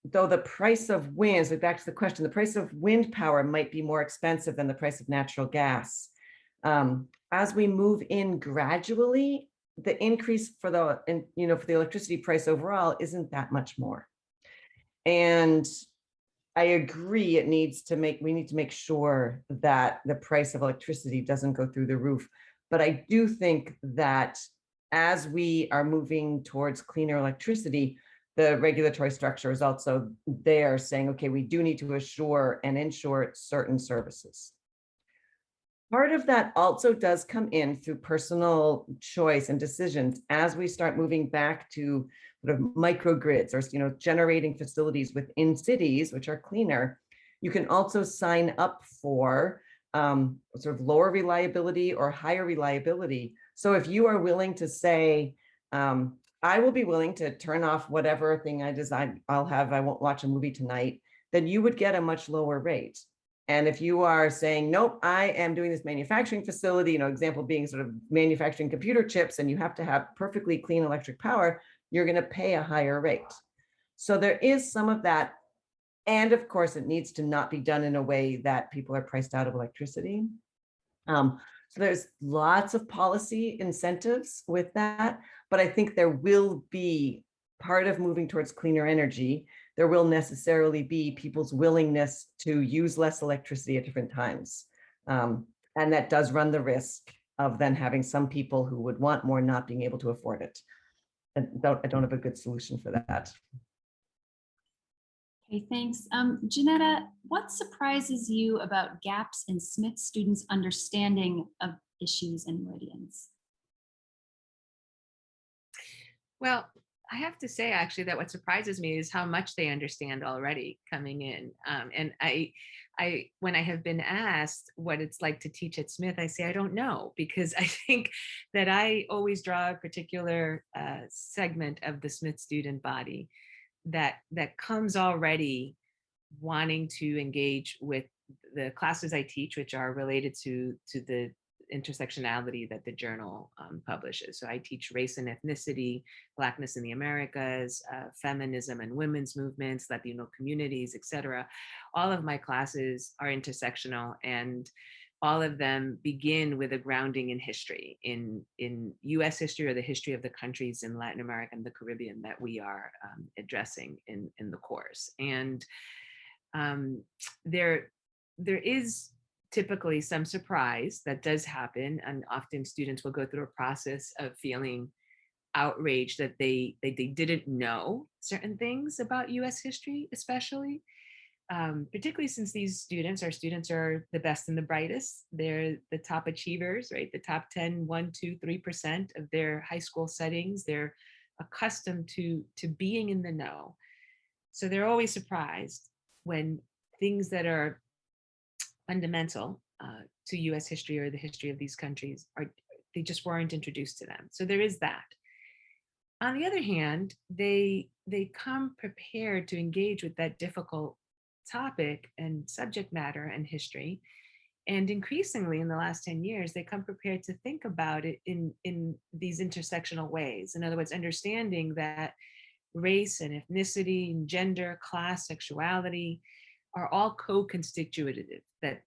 though the price of wind, so back to the question, the price of wind power might be more expensive than the price of natural gas. As we move in gradually, the increase for the electricity price overall isn't that much more. And I agree, we need to make sure that the price of electricity doesn't go through the roof. But I do think that as we are moving towards cleaner electricity, the regulatory structure is also there saying, okay, we do need to assure and ensure certain services. Part of that also does come in through personal choice and decisions as we start moving back to sort of microgrids or generating facilities within cities, which are cleaner. You can also sign up for sort of lower reliability or higher reliability. So if you are willing to say, I will be willing to turn off whatever thing I design, I won't watch a movie tonight, then you would get a much lower rate. And if you are saying, nope, I am doing this manufacturing facility, example being sort of manufacturing computer chips, and you have to have perfectly clean electric power, you're going to pay a higher rate. So there is some of that. And of course, it needs to not be done in a way that people are priced out of electricity. So there's lots of policy incentives with that, but I think there will be part of moving towards cleaner energy. There will necessarily be people's willingness to use less electricity at different times. And that does run the risk of then having some people who would want more not being able to afford it. And I don't have a good solution for that. Okay, thanks. Janetta, what surprises you about gaps in Smith students' understanding of issues and meridians? Well, I have to say actually that what surprises me is how much they understand already coming in. And when I have been asked what it's like to teach at Smith, I say I don't know, because I think that I always draw a particular segment of the Smith student body that comes already wanting to engage with the classes I teach, which are related to the intersectionality that the journal publishes. So I teach race and ethnicity, Blackness in the Americas, feminism and women's movements, Latino communities, etc. All of my classes are intersectional, and all of them begin with a grounding in history, in US history or the history of the countries in Latin America and the Caribbean that we are addressing in the course. And there is typically some surprise that does happen, and often students will go through a process of feeling outraged that they didn't know certain things about US history, especially. Particularly since these students are the best and the brightest. They're the top achievers, right? The top 10, 1, 2, 3% of their high school settings. They're accustomed to being in the know. So they're always surprised when things that are fundamental to US history or the history of these countries they just weren't introduced to them. So there is that. On the other hand, they come prepared to engage with that difficult topic and subject matter and history. And increasingly in the last 10 years, they come prepared to think about it in these intersectional ways. In other words, understanding that race and ethnicity and gender, class, sexuality are all co-constitutive. That,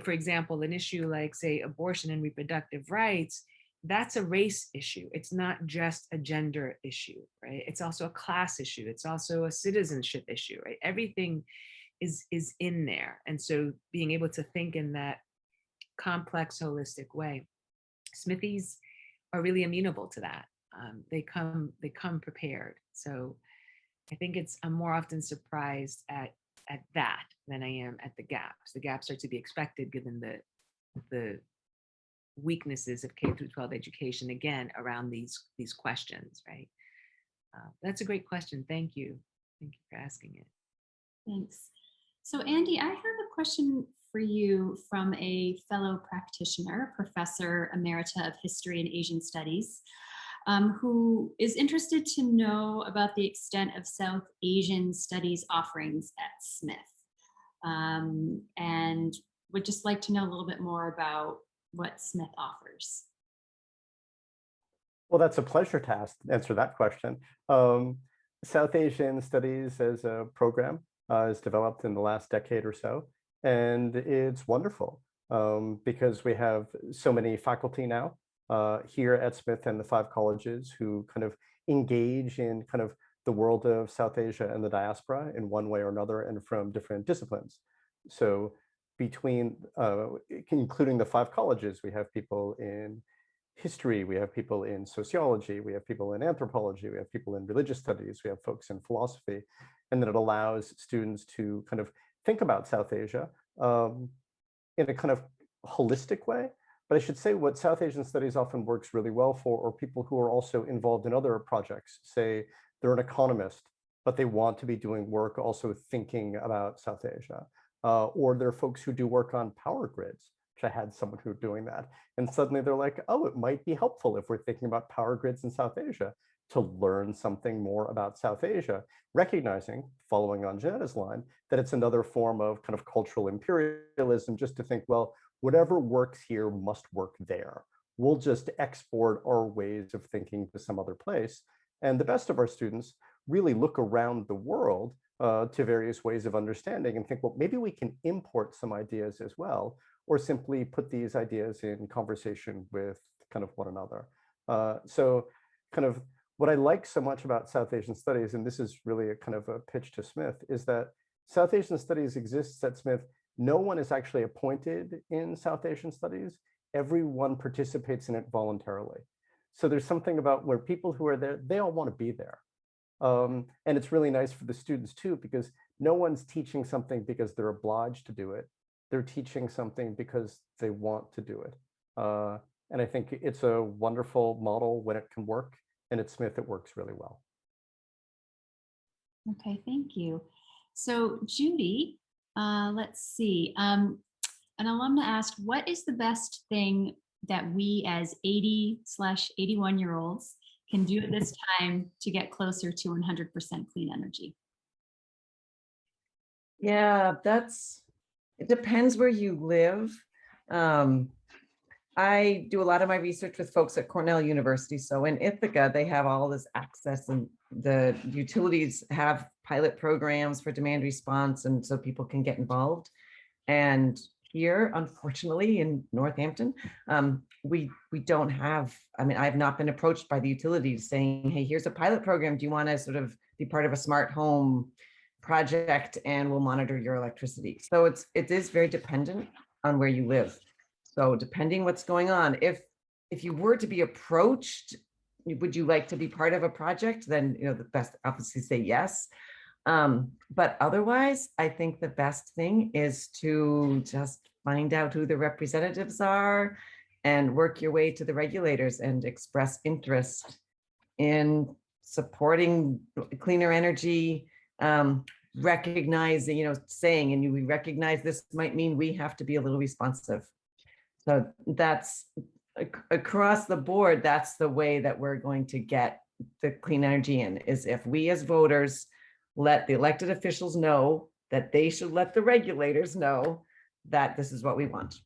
for example, an issue like, say, abortion and reproductive rights, that's a race issue. It's not just a gender issue, right? It's also a class issue. It's also a citizenship issue, right? Everything is in there. And so being able to think in that complex, holistic way, Smithies are really amenable to that. They come prepared. So I think I'm more often surprised at that than I am at the gaps. The gaps are to be expected given the weaknesses of K through 12 education, again, around these questions, right? That's a great question. Thank you. Thank you for asking it. Thanks. So Andy, I have a question for you from a fellow practitioner, Professor Emerita of History and Asian Studies, who is interested to know about the extent of South Asian studies offerings at Smith, and would just like to know a little bit more about what Smith offers. Well, that's a pleasure to answer that question. South Asian Studies as a program is developed in the last decade or so, and it's wonderful because we have so many faculty now here at Smith and the 5 colleges who kind of engage in kind of the world of South Asia and the diaspora in one way or another, and from different disciplines. So between, including the 5 colleges, we have people in history, we have people in sociology, we have people in anthropology, we have people in religious studies, we have folks in philosophy, and then it allows students to kind of think about South Asia in a kind of holistic way. But I should say what South Asian Studies often works really well for are people who are also involved in other projects. Say they're an economist, but they want to be doing work also thinking about South Asia. Or there are folks who do work on power grids, which I had someone who was doing that. And suddenly they're like, oh, it might be helpful if we're thinking about power grids in South Asia to learn something more about South Asia, recognizing, following on Janetta's line, that it's another form of kind of cultural imperialism, just to think, well, whatever works here must work there. We'll just export our ways of thinking to some other place. And the best of our students really look around the world to various ways of understanding and think, well, maybe we can import some ideas as well, or simply put these ideas in conversation with kind of one another. So kind of what I like so much about South Asian studies, and this is really a kind of a pitch to Smith, is that South Asian studies exists at Smith. No one is actually appointed in South Asian studies. Everyone participates in it voluntarily. So there's something about where people who are there, they all want to be there. And it's really nice for the students too, because no one's teaching something because they're obliged to do it. They're teaching something because they want to do it. And I think it's a wonderful model when it can work. And at Smith, it works really well. Okay, thank you. So Judy, let's see. An alumna asked, what is the best thing that we as 80/81-year-olds can do at this time to get closer to 100% clean energy? Yeah, it depends where you live. I do a lot of my research with folks at Cornell University. So in Ithaca, they have all this access, and the utilities have pilot programs for demand response, and so people can get involved. And here, unfortunately, in Northampton, we don't have, I mean, I've not been approached by the utilities saying, hey, here's a pilot program. Do you want to sort of be part of a smart home project and we'll monitor your electricity? So it is very dependent on where you live. So depending what's going on, if you were to be approached, would you like to be part of a project? Then, you know, the best obviously say yes. But otherwise, I think the best thing is to just find out who the representatives are and work your way to the regulators and express interest in supporting cleaner energy, recognizing, you know, saying, and we recognize this might mean we have to be a little responsive. So that's across the board, that's the way that we're going to get the clean energy in, is if we as voters let the elected officials know that they should let the regulators know that this is what we want.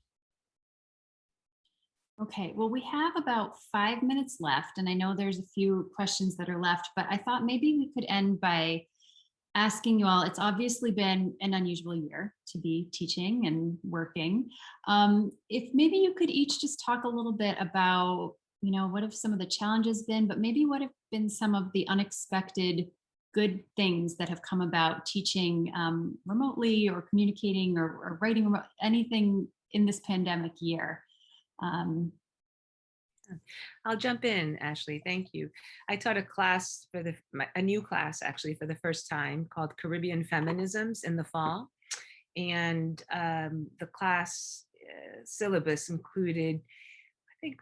Okay, well, we have about 5 minutes left, and I know there's a few questions that are left, but I thought maybe we could end by asking you all, it's obviously been an unusual year to be teaching and working. If maybe you could each just talk a little bit about, you know, what have some of the challenges been, but maybe what have been some of the unexpected good things that have come about teaching remotely or communicating or writing remote, anything in this pandemic year. I'll jump in, Ashley. Thank you. I taught a class for a new class actually for the first time called Caribbean Feminisms in the fall. And the class syllabus included, I think,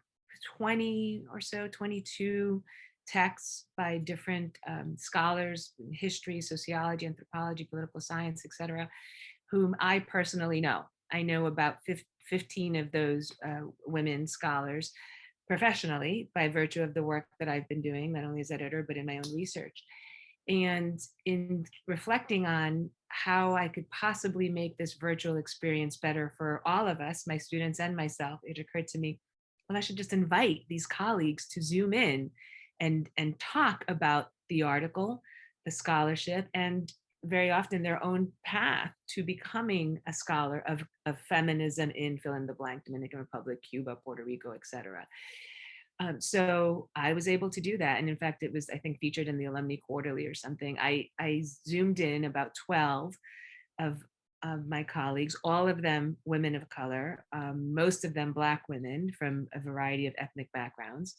20 or so, 22 texts by different scholars in history, sociology, anthropology, political science, etc., whom I personally know. I know about 15 of those women scholars professionally by virtue of the work that I've been doing, not only as editor, but in my own research. And in reflecting on how I could possibly make this virtual experience better for all of us, my students and myself, it occurred to me, well, I should just invite these colleagues to Zoom in and talk about the article, the scholarship, and very often their own path to becoming a scholar of feminism in fill in the blank, Dominican Republic, Cuba, Puerto Rico, etc. So I was able to do that. And in fact, it was, I think, featured in the Alumni Quarterly or something. I Zoomed in about 12 of my colleagues, all of them women of color, most of them Black women from a variety of ethnic backgrounds,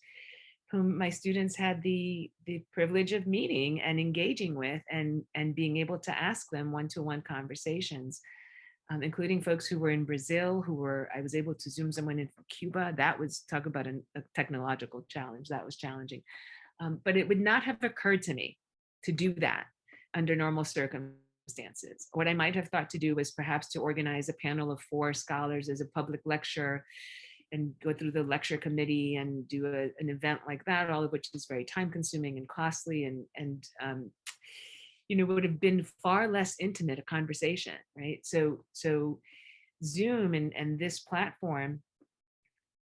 whom my students had the privilege of meeting and engaging with and being able to ask them one-to-one conversations, including folks who were in Brazil, I was able to Zoom someone in from Cuba. That was, talk about a technological challenge, that was challenging. But it would not have occurred to me to do that under normal circumstances. What I might have thought to do was perhaps to organize a panel of 4 scholars as a public lecture and go through the lecture committee and do an event like that, all of which is very time consuming and costly and you know, would have been far less intimate a conversation, right? So Zoom and this platform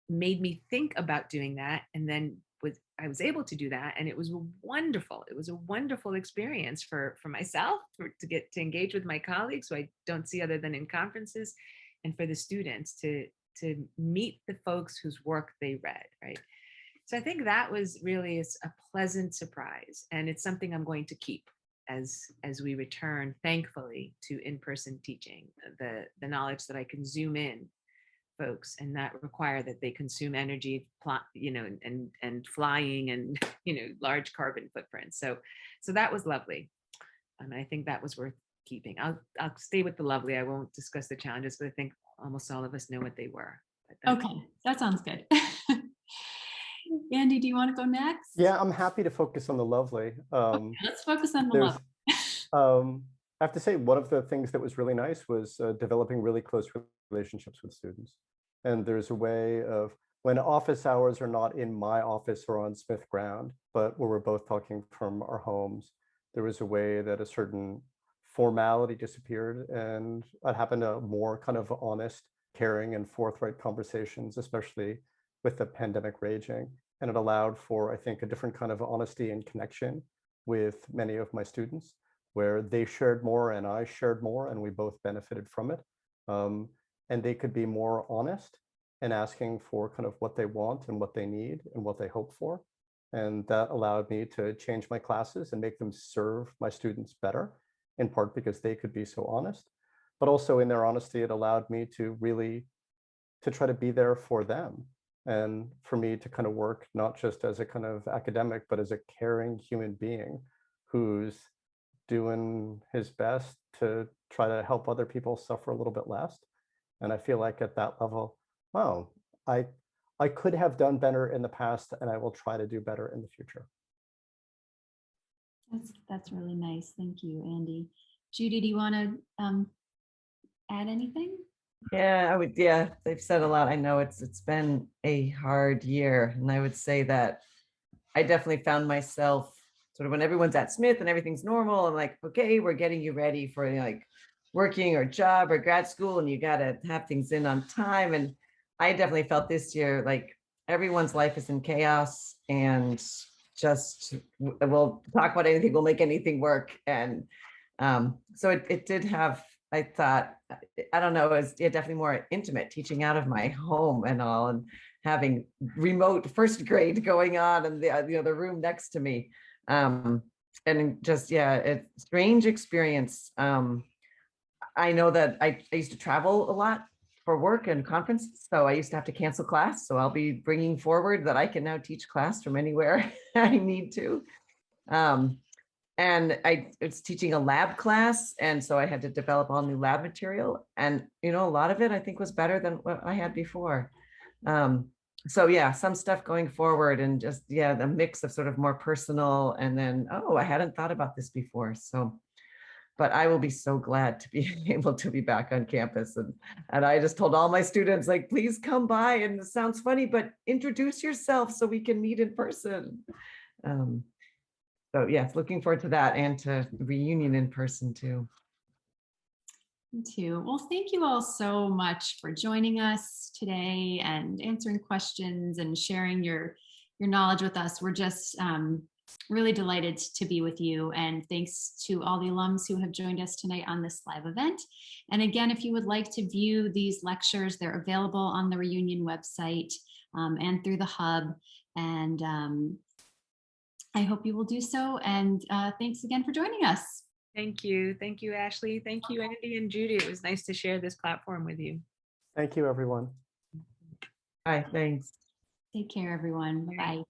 made me think about doing that, and then I was able to do that, and it was wonderful. It was a wonderful experience for myself, to get to engage with my colleagues who I don't see other than in conferences, and for the students to meet the folks whose work they read, right? So I think that was really a pleasant surprise, and it's something I'm going to keep as we return, thankfully, to in-person teaching. The knowledge that I can zoom in folks and not require that they consume energy, and flying and large carbon footprints. So that was lovely, and I think that was worth keeping. I'll stay with the lovely. I won't discuss the challenges, but I think almost all of us know what they were. Okay, that sounds good. Andy, do you want to go next? Yeah, I'm happy to focus on the lovely. Okay, let's focus on the lovely. I have to say, one of the things that was really nice was developing really close relationships with students. And there's a way of, when office hours are not in my office or on Smith ground, but where we're both talking from our homes, there was a way that a certain formality disappeared, and it happened to more kind of honest, caring, and forthright conversations, especially with the pandemic raging. And it allowed for, I think, a different kind of honesty and connection with many of my students, where they shared more and I shared more, and we both benefited from it. And they could be more honest and asking for kind of what they want and what they need and what they hope for. And that allowed me to change my classes and make them serve my students better, in part because they could be so honest. But also in their honesty, it allowed me to really try to be there for them, and for me to kind of work not just as a kind of academic, but as a caring human being who's doing his best to try to help other people suffer a little bit less. And I feel like at that level, wow, I could have done better in the past, and I will try to do better in the future. That's really nice. Thank you, Andy. Judy, do you want to add anything? Yeah, I would. Yeah, they've said a lot. I know it's been a hard year, and I would say that I definitely found myself sort of when everyone's at Smith and everything's normal. I'm like, okay, we're getting you ready for like working or job or grad school, and you got to have things in on time. And I definitely felt this year like everyone's life is in chaos, and just we'll talk about anything, we'll make anything work. And so it did have, I thought, I don't know, it was definitely more intimate, teaching out of my home and all, and having remote first grade going on in the room next to me. And just, yeah, it's a strange experience. I know that I used to travel a lot for work and conferences, so I used to have to cancel class. So I'll be bringing forward that I can now teach class from anywhere I need to. And I was teaching a lab class, and so I had to develop all new lab material. And a lot of it I think was better than what I had before. So yeah, some stuff going forward, and just the mix of sort of more personal, and then I hadn't thought about this before. So, but I will be so glad to be able to be back on campus. And I just told all my students, like, please come by, and it sounds funny, but introduce yourself so we can meet in person. So yes, looking forward to that, and to reunion in person too. Me too. Well, thank you all so much for joining us today and answering questions and sharing your knowledge with us. We're just really delighted to be with you. And thanks to all the alums who have joined us tonight on this live event. And again, if you would like to view these lectures, they're available on the reunion website and through the hub. And I hope you will do so. And thanks again for joining us. Thank you. Thank you, Ashley. Thank you, Andy and Judy. It was nice to share this platform with you. Thank you, everyone. Bye, thanks. Take care, everyone. Bye-bye.